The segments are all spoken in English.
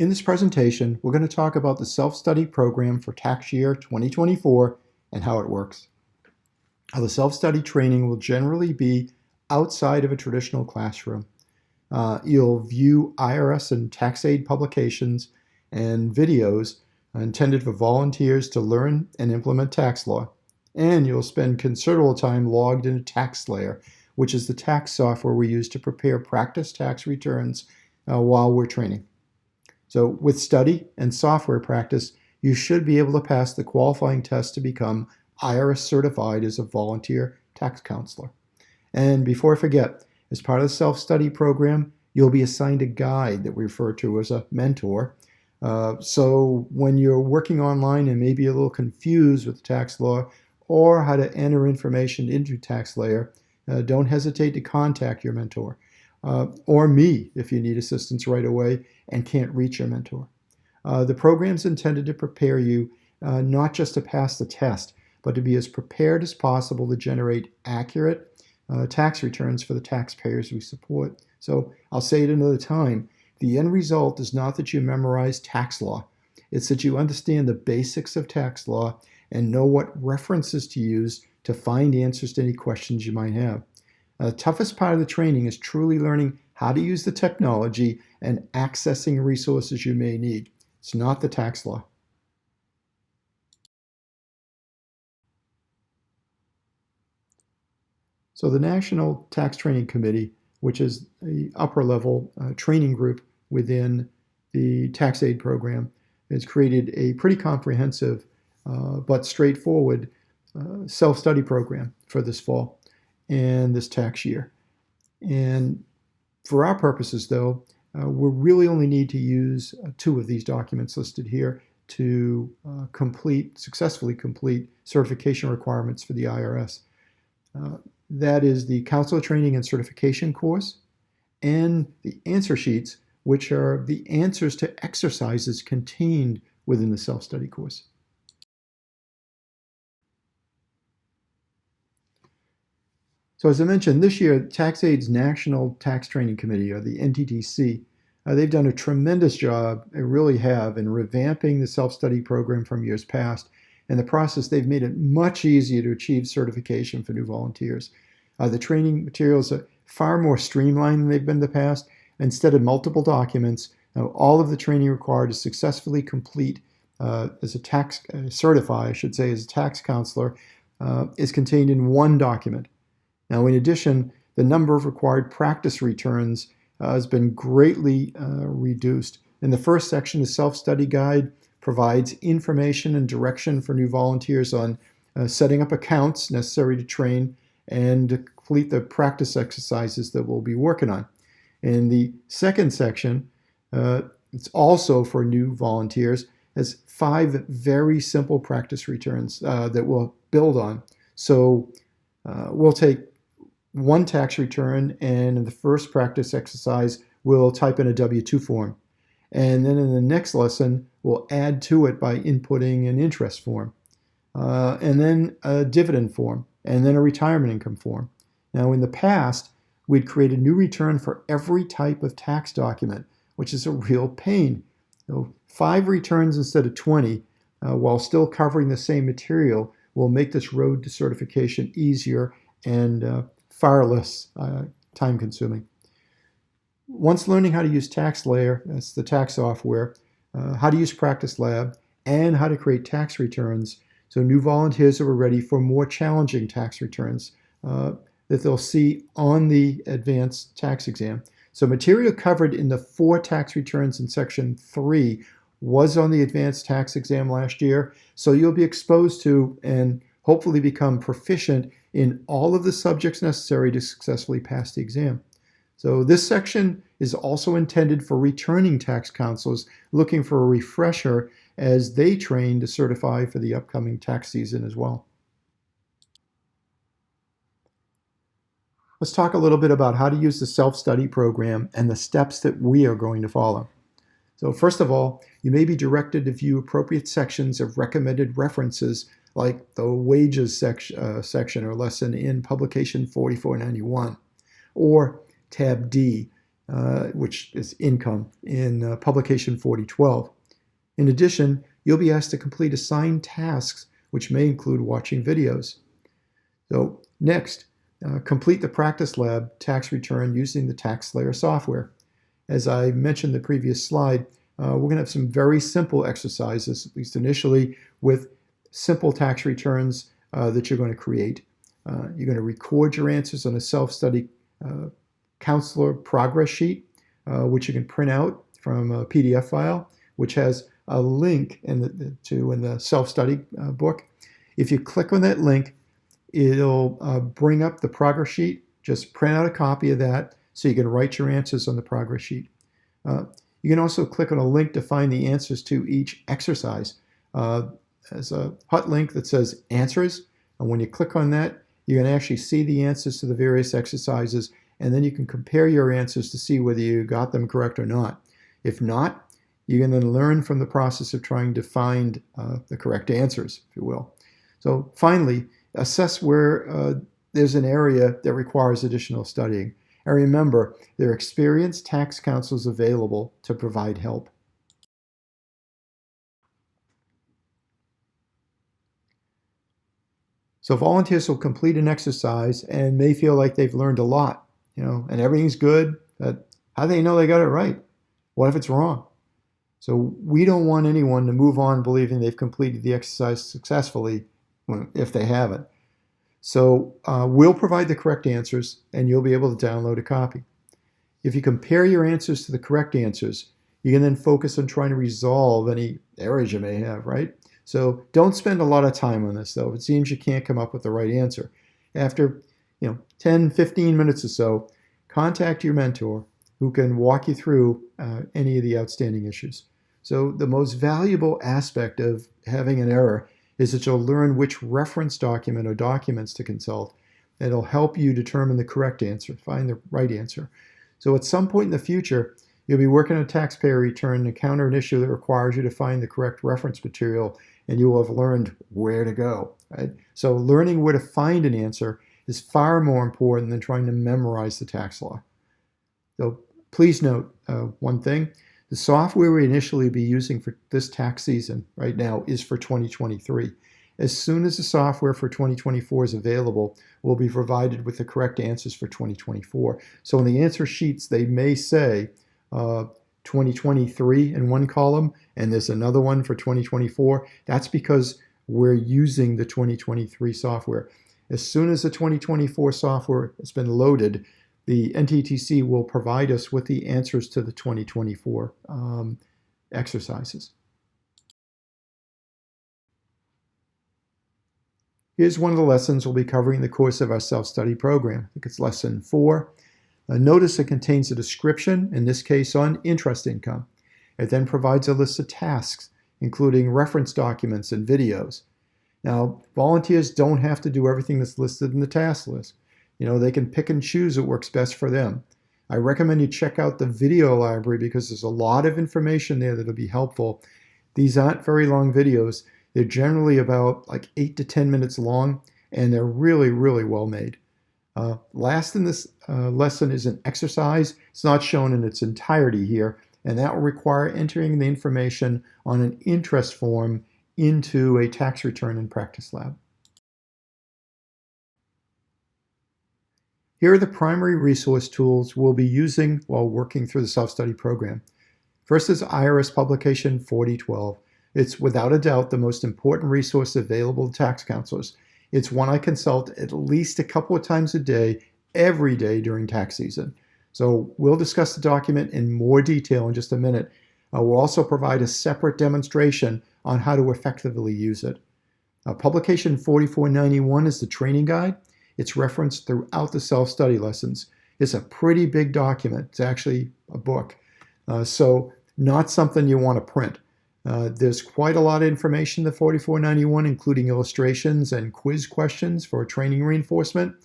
In this presentation, we're going to talk about the self-study program for tax year 2024 and how it works. The self-study training will generally be outside of a traditional classroom. You'll view IRS and Tax-Aide publications and videos intended for volunteers to learn and implement tax law. And you'll spend considerable time logged into Tax-Slayer, which is the tax software we use to prepare practice tax returns while we're training. So with study and software practice, you should be able to pass the qualifying test to become IRS certified as a volunteer tax counselor. And before I forget, as part of the self-study program, you'll be assigned a guide that we refer to as a mentor. So when you're working online and maybe a little confused with tax law or how to enter information into Tax-Slayer, don't hesitate to contact your mentor. Or me if you need assistance right away and can't reach your mentor. The program's intended to prepare you not just to pass the test, but to be as prepared as possible to generate accurate tax returns for the taxpayers we support. So I'll say it another time. The end result is not that you memorize tax law. It's that you understand the basics of tax law and know what references to use to find answers to any questions you might have. The toughest part of the training is truly learning how to use the technology and accessing resources you may need. It's not the tax law. So the National Tax Training Committee, which is the upper level training group within the Tax-Aide program, has created a pretty comprehensive but straightforward self-study program for this fall and this tax year. And for our purposes, though, we really only need to use two of these documents listed here to successfully complete certification requirements for the IRS. That is the Counselor Training and Certification course and the answer sheets, which are the answers to exercises contained within the self-study course. So as I mentioned, this year, Tax-Aide's National Tax Training Committee, or the NTTC, they've done a tremendous job, they really have, in revamping the self-study program from years past. In the process, they've made it much easier to achieve certification for new volunteers. The training materials are far more streamlined than they've been in the past. Instead of multiple documents, all of the training required to successfully complete as a certify, I should say, as a tax counselor, is contained in one document. Now, in addition, the number of required practice returns has been greatly reduced. In the first section, the self-study guide provides information and direction for new volunteers on setting up accounts necessary to train and to complete the practice exercises that we'll be working on. In the second section, it's also for new volunteers, has 5 very simple practice returns that we'll build on. So we'll take one tax return, and in the first practice exercise, we'll type in a W-2 form. And then in the next lesson, we'll add to it by inputting an interest form, and then a dividend form, and then a retirement income form. Now, in the past, we'd create a new return for every type of tax document, which is a real pain. So 5 returns instead of 20, while still covering the same material, will make this road to certification easier and far less time-consuming. Once learning how to use Tax-Slayer, that's the tax software, how to use Practice Lab, and how to create tax returns, so new volunteers are ready for more challenging tax returns that they'll see on the advanced tax exam. So material covered in the 4 tax returns in Section 3 was on the advanced tax exam last year, so you'll be exposed to and hopefully become proficient in all of the subjects necessary to successfully pass the exam. So this section is also intended for returning tax counselors looking for a refresher as they train to certify for the upcoming tax season as well. Let's talk a little bit about how to use the self-study program and the steps that we are going to follow. So first of all, you may be directed to view appropriate sections of recommended references like the wages section or lesson in publication 4491, or tab D, which is income, in publication 4012. In addition, you'll be asked to complete assigned tasks, which may include watching videos. So next, complete the practice lab tax return using the TaxSlayer software. As I mentioned in the previous slide, we're going to have some very simple exercises, at least initially, with simple tax returns that you're going to create. You're going to record your answers on a self-study counselor progress sheet, which you can print out from a PDF file, which has a link in the self-study book. If you click on that link, it'll bring up the progress sheet. Just print out a copy of that so you can write your answers on the progress sheet. You can also click on a link to find the answers to each exercise. There's a hot link that says Answers, and when you click on that, you can actually see the answers to the various exercises, and then you can compare your answers to see whether you got them correct or not. If not, you can then learn from the process of trying to find the correct answers, if you will. So finally, assess where there's an area that requires additional studying. And remember, there are experienced tax counsels available to provide help. So volunteers will complete an exercise and may feel like they've learned a lot, and everything's good, but how do they know they got it right? What if it's wrong? So we don't want anyone to move on believing they've completed the exercise successfully if they haven't. So we'll provide the correct answers, and you'll be able to download a copy. If you compare your answers to the correct answers, you can then focus on trying to resolve any errors you may have, right? So don't spend a lot of time on this, though. If it seems you can't come up with the right answer, after 10, 15 minutes or so, contact your mentor who can walk you through any of the outstanding issues. So the most valuable aspect of having an error is that you'll learn which reference document or documents to consult. It'll help you determine the correct answer, find the right answer. So at some point in the future, you'll be working on a taxpayer return and encounter an issue that requires you to find the correct reference material, and you will have learned where to go. Right? So learning where to find an answer is far more important than trying to memorize the tax law. So please note one thing. The software we initially be using for this tax season right now is for 2023. As soon as the software for 2024 is available, we'll be provided with the correct answers for 2024. So in the answer sheets, they may say 2023 in one column, and there's another one for 2024. That's because we're using the 2023 software. As soon as the 2024 software has been loaded, the NTTC will provide us with the answers to the 2024 exercises. Here's one of the lessons we'll be covering in the course of our self-study program. I think it's lesson 4. Notice it contains a description, in this case on interest income. It then provides a list of tasks, including reference documents and videos. Now, volunteers don't have to do everything that's listed in the task list. They can pick and choose what works best for them. I recommend you check out the video library because there's a lot of information there that'll be helpful. These aren't very long videos. They're generally about 8 to 10 minutes long, and they're really, really well made. Last in this lesson is an exercise. It's not shown in its entirety here, and that will require entering the information on an interest form into a tax return in Practice Lab. Here are the primary resource tools we'll be using while working through the self-study program. First is IRS Publication 4012. It's without a doubt the most important resource available to tax counselors. It's one I consult at least a couple of times a day, every day during tax season. So we'll discuss the document in more detail in just a minute. We'll also provide a separate demonstration on how to effectively use it. Publication 4491 is the training guide. It's referenced throughout the self-study lessons. It's a pretty big document. It's actually a book. So not something you want to print. There's quite a lot of information in the 4491, including illustrations and quiz questions for training reinforcement.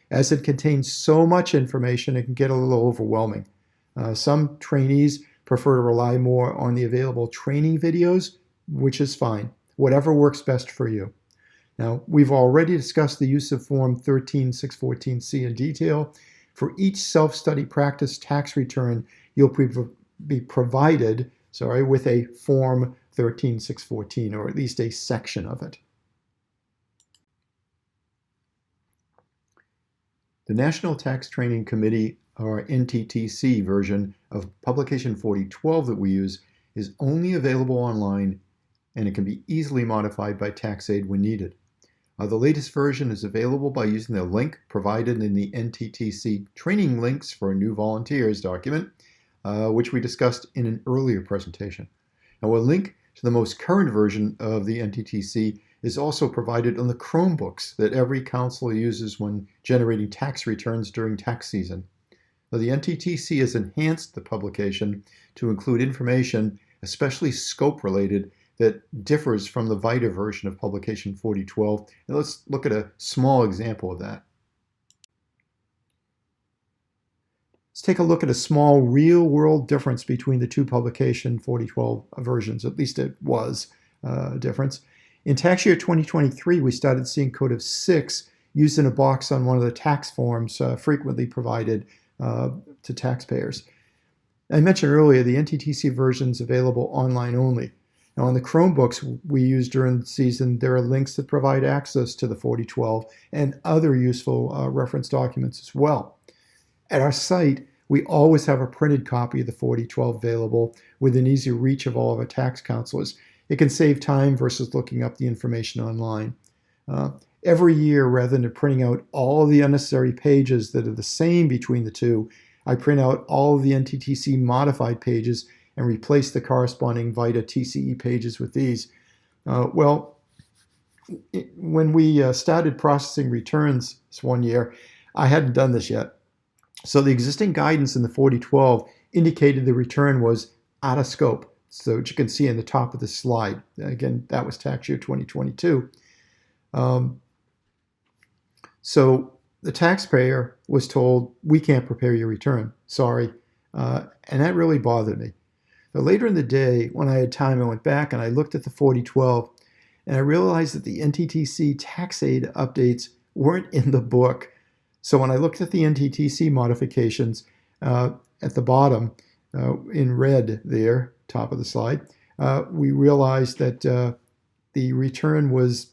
As it contains so much information, it can get a little overwhelming. Some trainees prefer to rely more on the available training videos, which is fine. Whatever works best for you. Now, we've already discussed the use of Form 13614C in detail. For each self-study practice tax return, you'll be provided, with a Form 13614, or at least a section of it. The National Tax Training Committee, or NTTC version of Publication 4012 that we use is only available online, and it can be easily modified by Tax-Aide when needed. The latest version is available by using the link provided in the NTTC Training Links for New Volunteers document, which we discussed in an earlier presentation. Now, a link to the most current version of the NTTC is also provided on the Chromebooks that every counselor uses when generating tax returns during tax season. Now, the NTTC has enhanced the publication to include information, especially scope-related, that differs from the VITA version of Publication 4012. And let's look at a small example of that. Let's take a look at a small real-world difference between the two Publication 4012 versions. At least it was a difference. In tax year 2023, we started seeing code of 6 used in a box on one of the tax forms frequently provided to taxpayers. I mentioned earlier the NTTC version is available online only. Now, on the Chromebooks we use during the season, there are links that provide access to the 4012 and other useful reference documents as well. At our site, we always have a printed copy of the 4012 available within easy reach of all of our tax counselors. It can save time versus looking up the information online. Every year, rather than printing out all the unnecessary pages that are the same between the two, I print out all of the NTTC modified pages and replace the corresponding VITA TCE pages with these. When we started processing returns this one year, I hadn't done this yet. So the existing guidance in the 4012 indicated the return was out of scope. So what you can see in the top of the slide. Again, that was tax year 2022. So the taxpayer was told, we can't prepare your return, sorry. And that really bothered me. But later in the day, when I had time, I went back and I looked at the 4012, and I realized that the NTTC Tax-Aide updates weren't in the book. So when I looked at the NTTC modifications at the bottom, in red there, top of the slide, we realized that the return was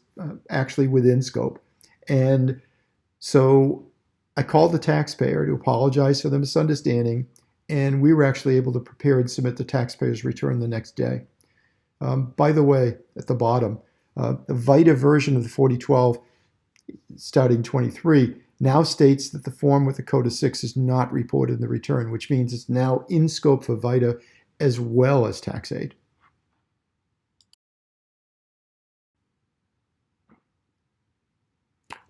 actually within scope. And so I called the taxpayer to apologize for the misunderstanding, and we were actually able to prepare and submit the taxpayer's return the next day. By the way, at the bottom, the VITA version of the 4012, starting 23, now states that the form with the code of 6 is not reported in the return, which means it's now in scope for VITA as well as Tax-Aide.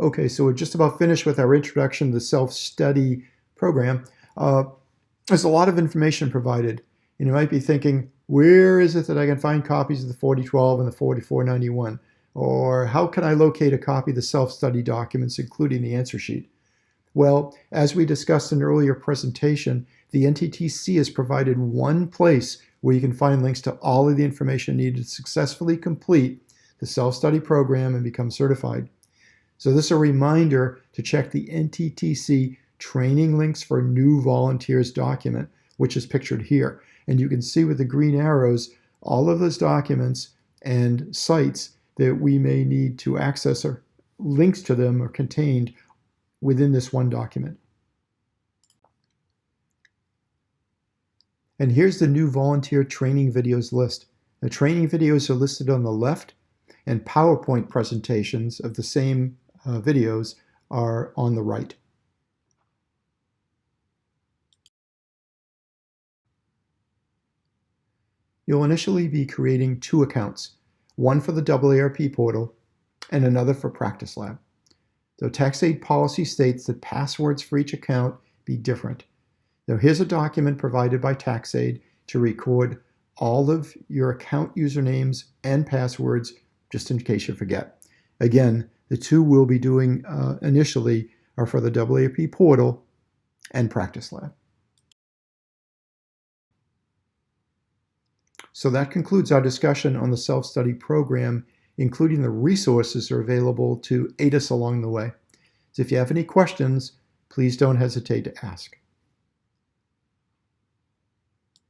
Okay, so we're just about finished with our introduction to the self-study program. There's a lot of information provided, and you might be thinking, where is it that I can find copies of the 4012 and the 4491? Or how can I locate a copy of the self-study documents, including the answer sheet? Well, as we discussed in an earlier presentation, the NTTC has provided one place where you can find links to all of the information needed to successfully complete the self-study program and become certified. So this is a reminder to check the NTTC Training Links for New Volunteers document, which is pictured here. And you can see with the green arrows all of those documents and sites that we may need to access, or links to them are contained within this one document. And here's the new volunteer training videos list. The training videos are listed on the left, and PowerPoint presentations of the same videos are on the right. You'll initially be creating 2 accounts, one for the AARP portal and another for Practice Lab. The Tax-Aide policy states that passwords for each account be different. Now here's a document provided by Tax-Aide to record all of your account usernames and passwords, just in case you forget. Again, the 2 we'll be doing initially are for the AARP portal and Practice Lab. So that concludes our discussion on the self-study program, including the resources that are available to aid us along the way. So if you have any questions, please don't hesitate to ask.